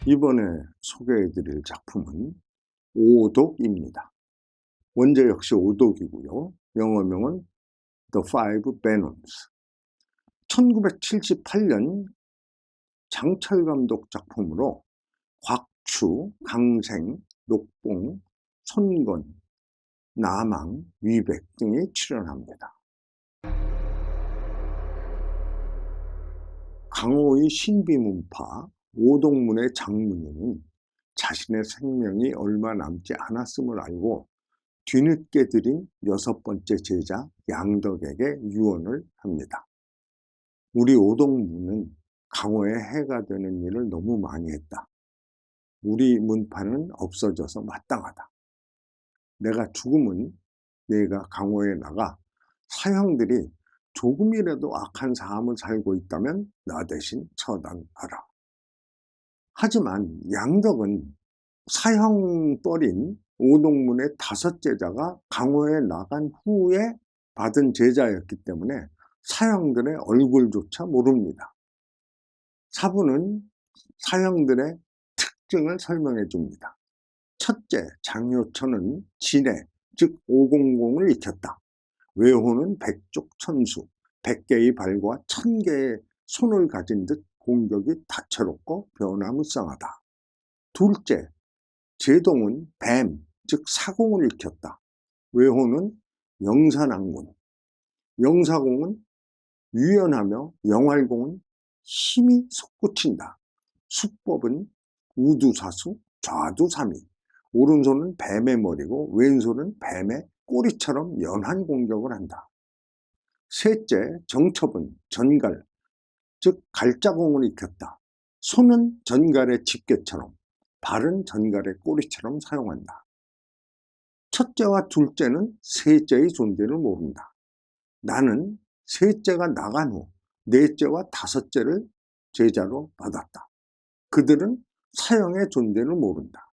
이번에 소개해드릴 작품은 오독입니다. 원제 역시 오독이고요. 영어명은 The Five Venoms. 1978년 장철 감독 작품으로 곽추, 강생, 녹봉, 손건, 남항, 위백 등이 출연합니다. 강호의 신비문파 오독문의 장문희는 자신의 생명이 얼마 남지 않았음을 알고 뒤늦게 들인 6번째 제자 양덕에게 유언을 합니다. 우리 오독문은 강호의 해가 되는 일을 너무 많이 했다. 우리 문파는 없어져서 마땅하다. 내가 죽으면 내가 강호에 나가 사형들이 조금이라도 악한 삶을 살고 있다면 나 대신 처단하라. 하지만 양덕은 사형벌인 오독문의 5 제자가 강호에 나간 후에 받은 제자였기 때문에 사형들의 얼굴조차 모릅니다. 사부는 사형들의 특징을 설명해 줍니다. 첫째, 장효천은 진해, 즉 500을 익혔다. 외호는 백족천수, 100개의 발과 1000개의 손을 가진 듯 공격이 다채롭고 변화무쌍하다. 둘째, 제동은 뱀, 즉 사공을 익혔다. 외호는 영산항군, 영사공은 유연하며 영활공은 힘이 솟구친다. 수법은 우두사수, 좌두삼이. 오른손은 뱀의 머리고 왼손은 뱀의 꼬리처럼 연한 공격을 한다. 셋째, 정첩은 전갈, 즉 갈자공을 익혔다. 손은 전갈의 집게처럼, 발은 전갈의 꼬리처럼 사용한다. 첫째와 둘째는 셋째의 존재를 모른다. 나는 셋째가 나간 후 넷째와 5째를 제자로 받았다. 그들은 사형의 존재를 모른다.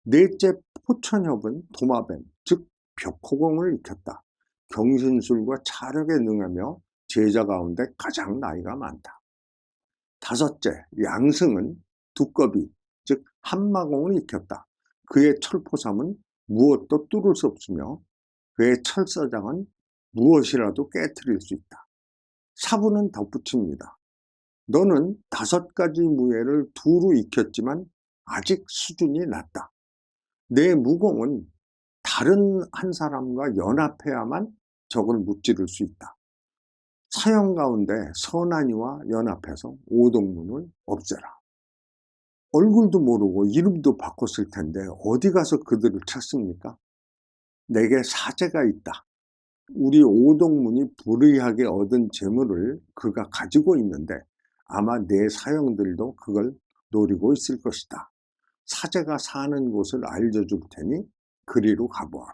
넷째 포천협은 도마뱀, 즉 벽호공을 익혔다. 경신술과 차력에 능하며 제자 가운데 가장 나이가 많다. 5째, 양승은 두꺼비, 즉 한마공을 익혔다. 그의 철포삼은 무엇도 뚫을 수 없으며 그의 철사장은 무엇이라도 깨트릴 수 있다. 사부는 덧붙입니다. 너는 5가지 무예를 두루 익혔지만 아직 수준이 낮다. 내 무공은 다른 한 사람과 연합해야만 적을 무찌를 수 있다. 사형 가운데 선한이와 연합해서 오독문을 없애라. 얼굴도 모르고 이름도 바꿨을 텐데 어디 가서 그들을 찾습니까? 내게 사제가 있다. 우리 오독문이 불의하게 얻은 재물을 그가 가지고 있는데 아마 내 사형들도 그걸 노리고 있을 것이다. 사제가 사는 곳을 알려줄 테니 그리로 가보아라.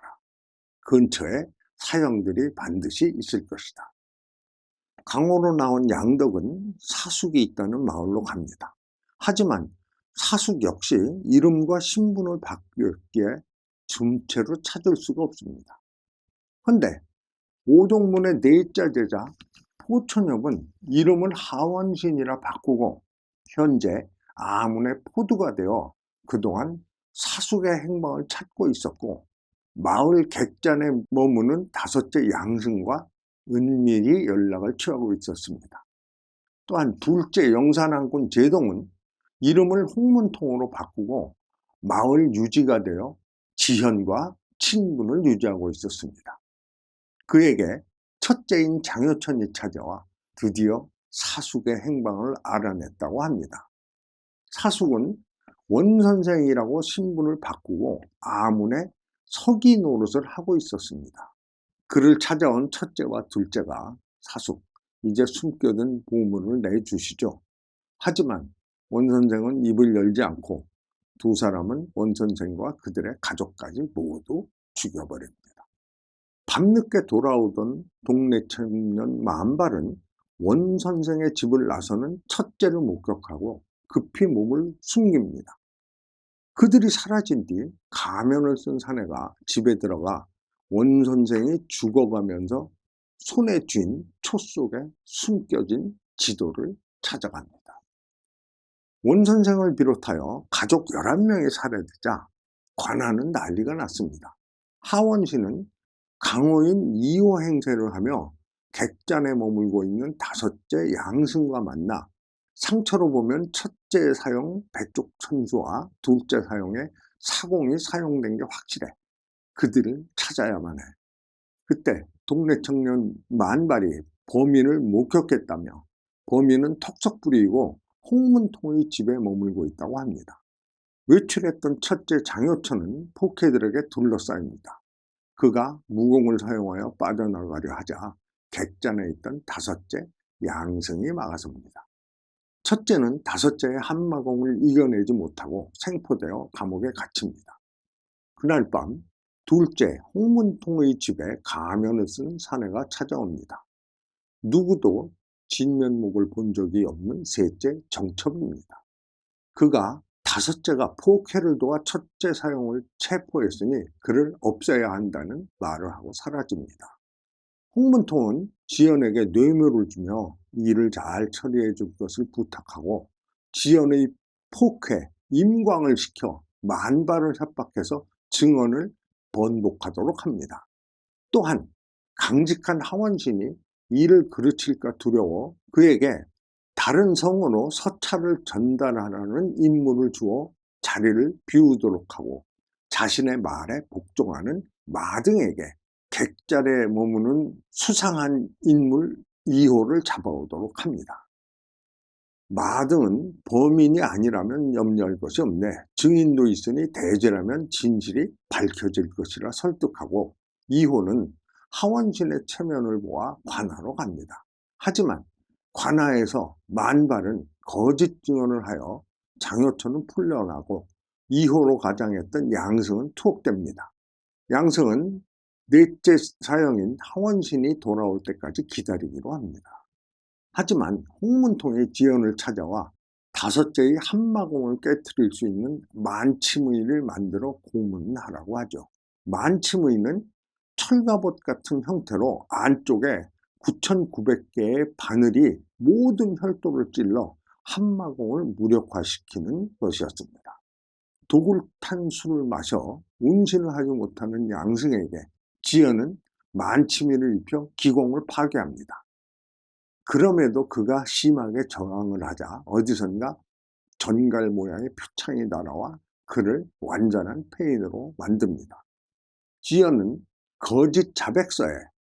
근처에 사형들이 반드시 있을 것이다. 강호로 나온 양덕은 사숙이 있다는 마을로 갑니다. 하지만 사숙 역시 이름과 신분을 바뀌었기에 중체로 찾을 수가 없습니다. 그런데 오독문의 넷째 제자 포천협은 이름을 하원신이라 바꾸고 현재 아문의 포두가 되어 그동안 사숙의 행방을 찾고 있었고 마을 객잔에 머무는 5째 양승과 은밀히 연락을 취하고 있었습니다. 또한 둘째 영산항군 제동은 이름을 홍문통으로 바꾸고 마을 유지가 되어 지현과 친분을 유지하고 있었습니다. 그에게 첫째인 장효천이 찾아와 드디어 사숙의 행방을 알아냈다고 합니다. 사숙은 원선생이라고 신분을 바꾸고 아문에 서기 노릇을 하고 있었습니다. 그를 찾아온 첫째와 둘째가 사숙, 이제 숨겨둔 보물을 내주시죠. 하지만 원선생은 입을 열지 않고 2 사람은 원선생과 그들의 가족까지 모두 죽여버립니다. 밤늦게 돌아오던 동네 청년 만발은 원선생의 집을 나서는 첫째를 목격하고 급히 몸을 숨깁니다. 그들이 사라진 뒤 가면을 쓴 사내가 집에 들어가 원선생이 죽어가면서 손에 쥔 초 속에 숨겨진 지도를 찾아갑니다. 원 선생을 비롯하여 가족 11명이 살해되자 관아는 난리가 났습니다. 하원 씨는 강호인 2호 행세를 하며 객잔에 머물고 있는 다섯째 양승과 만나 상처로 보면 첫째 사용 배쪽 천수와 둘째 사용에 사공이 사용된 게 확실해. 그들을 찾아야만 해. 그때 동네 청년 만발이 범인을 목격했다며 범인은 턱석부리이고 홍문통의 집에 머물고 있다고 합니다. 외출했던 첫째 장효천은 포켓들에게 둘러싸입니다. 그가 무공을 사용하여 빠져나가려 하자 객잔에 있던 다섯째 양승이 막아섭니다. 첫째는 다섯째의 한마공을 이겨내지 못하고 생포되어 감옥에 갇힙니다. 그날 밤 둘째 홍문통의 집에 가면을 쓴 사내가 찾아옵니다. 누구도 진면목을 본 적이 없는 셋째 정첩입니다. 그가 다섯째가 포켓을 도와 첫째 사용을 체포했으니 그를 없애야 한다는 말을 하고 사라집니다. 홍문통은 지연에게 뇌물을 주며 일을 잘 처리해 줄 것을 부탁하고 지연의 폭회, 임광을 시켜 만발을 협박해서 증언을 번복하도록 합니다. 또한 강직한 하원신이 이를 그르칠까 두려워 그에게 다른 성으로 서찰을 전달하라는 임무를 주어 자리를 비우도록 하고 자신의 말에 복종하는 마등에게 객잔에 머무는 수상한 인물 2호를 잡아오도록 합니다. 마등은 범인이 아니라면 염려할 것이 없네. 증인도 있으니 대죄라면 진실이 밝혀질 것이라 설득하고 2호는 하원신의 체면을 보아 관하로 갑니다. 하지만 관하에서 만발은 거짓 증언을 하여 장효천은 풀려나고 2호로 가장했던 양승은 투옥됩니다. 양승은 넷째 사형인 하원신이 돌아올 때까지 기다리기로 합니다. 하지만 홍문통이 지연을 찾아와 다섯째의 한마공을 깨트릴 수 있는 만침의를 만들어 고문하라고 하죠. 만침의는 철갑옷 같은 형태로 안쪽에 9,900개의 바늘이 모든 혈도를 찔러 한마공을 무력화시키는 것이었습니다. 독을 탄 술을 마셔 운신을 하지 못하는 양승에게 지연은 만침의를 입혀 기공을 파괴합니다. 그럼에도 그가 심하게 저항을 하자 어디선가 전갈 모양의 표창이 날아와 그를 완전한 폐인으로 만듭니다. 지연은 거짓 자백서에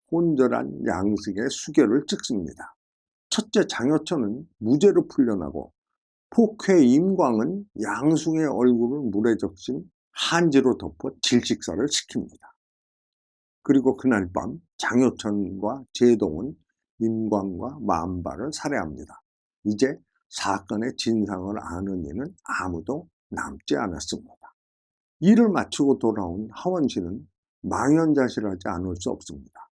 혼절한 양승의 수결을 찍습니다. 첫째 장효천은 무죄로 풀려나고 폭회 임광은 양승의 얼굴을 물에 적신 한지로 덮어 질식사를 시킵니다. 그리고 그날 밤 장효천과 제동은 임광과 만발을 살해합니다. 이제 사건의 진상을 아는 이는 아무도 남지 않았습니다. 일을 마치고 돌아온 하원신은 망연자실하지 않을 수 없습니다.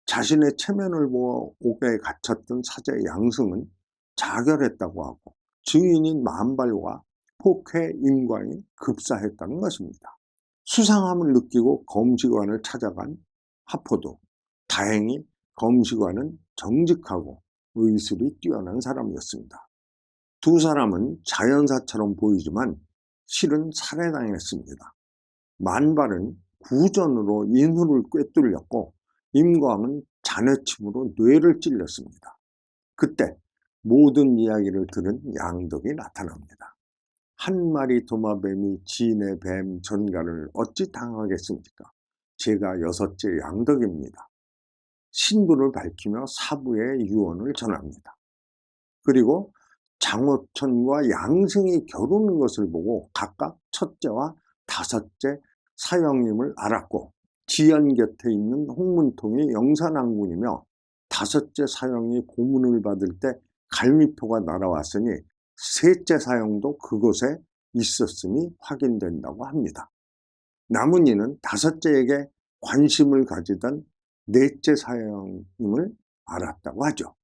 자신의 체면을 보아 옥에 갇혔던 사제 양승은 자결했다고 하고 증인인 만발과 폭회 임광이 급사했다는 것입니다. 수상함을 느끼고 검시관을 찾아간 하포도 다행히 검시관은 정직하고 의술이 뛰어난 사람이었습니다. 두 사람은 자연사처럼 보이지만 실은 살해당했습니다. 만발은 구전으로 인후를 꿰뚫렸고 임광은 잔해침으로 뇌를 찔렸습니다. 그때 모든 이야기를 들은 양덕이 나타납니다. 한 마리 도마뱀이 지인의 뱀 전갈을 어찌 당하겠습니까? 제가 여섯째 양덕입니다. 신분을 밝히며 사부의 유언을 전합니다. 그리고 장호천과 양승이 겨루는 것을 보고 각각 첫째와 다섯째 사형님을 알았고 지연 곁에 있는 홍문통이 영산항군이며 다섯째 사형이 고문을 받을 때 갈미표가 날아왔으니 셋째 사형도 그곳에 있었음이 확인된다고 합니다. 남은 이는 다섯째에게 관심을 가지던 넷째 사형님을 알았다고 하죠.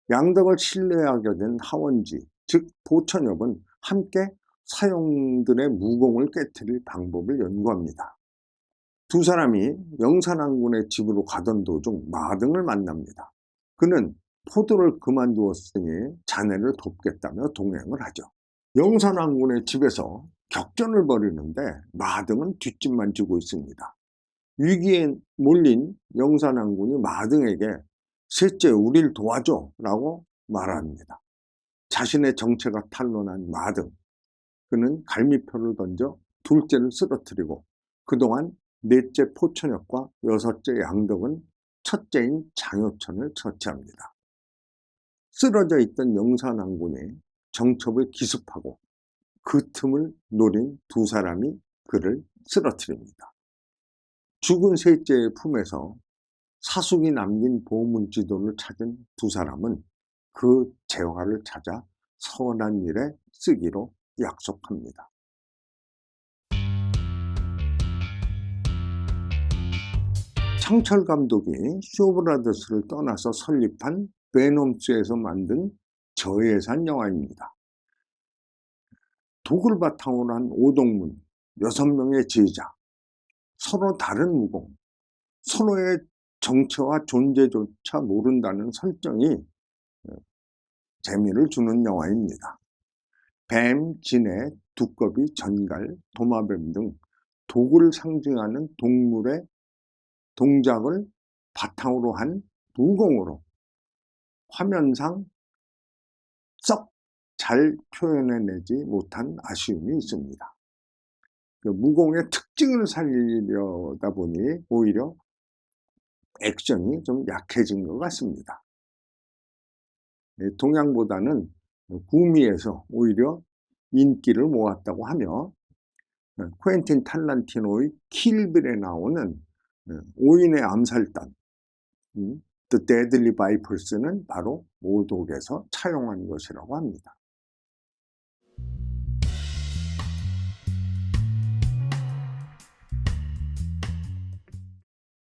양덕을 신뢰하게 된 하원지, 즉 보천엽은 함께 사형들의 무공을 깨트릴 방법을 연구합니다. 두 사람이 영산항군의 집으로 가던 도중 마등을 만납니다. 그는 포도를 그만두었으니 자네를 돕겠다며 동행을 하죠. 영산왕군의 집에서 격전을 벌이는데 마등은 뒷짐만 지고 있습니다. 위기에 몰린 영산왕군이 마등에게 셋째 우리를 도와줘 라고 말합니다. 자신의 정체가 탄로난 마등, 그는 갈미표를 던져 둘째를 쓰러뜨리고 그동안 넷째 포천혁과 여섯째 양덕은 첫째인 장효천을 처치합니다. 쓰러져 있던 영산왕군이 정첩을 기습하고 그 틈을 노린 두 사람이 그를 쓰러뜨립니다. 죽은 셋째의 품에서 사숙이 남긴 보물지도를 찾은 두 사람은 그 재화를 찾아 선한 일에 쓰기로 약속합니다. 창철 감독이 쇼브라더스를 떠나서 설립한 베놈스에서 만든 저예산 영화입니다. 독을 바탕으로 한 오동문, 6명의 제자, 서로 다른 무공, 서로의 정체와 존재조차 모른다는 설정이 재미를 주는 영화입니다. 뱀, 진해, 두꺼비, 전갈, 도마뱀 등 독을 상징하는 동물의 동작을 바탕으로 한 무공으로 화면상 썩 잘 표현해내지 못한 아쉬움이 있습니다. 그 무공의 특징을 살리려다 보니 오히려 액션이 좀 약해진 것 같습니다. 동양보다는 구미에서 오히려 인기를 모았다고 하며 쿠엔틴 탈란티노의 킬빌에 나오는 5인의 암살단 The Deadly Vipers는 바로 모독에서 차용한 것이라고 합니다.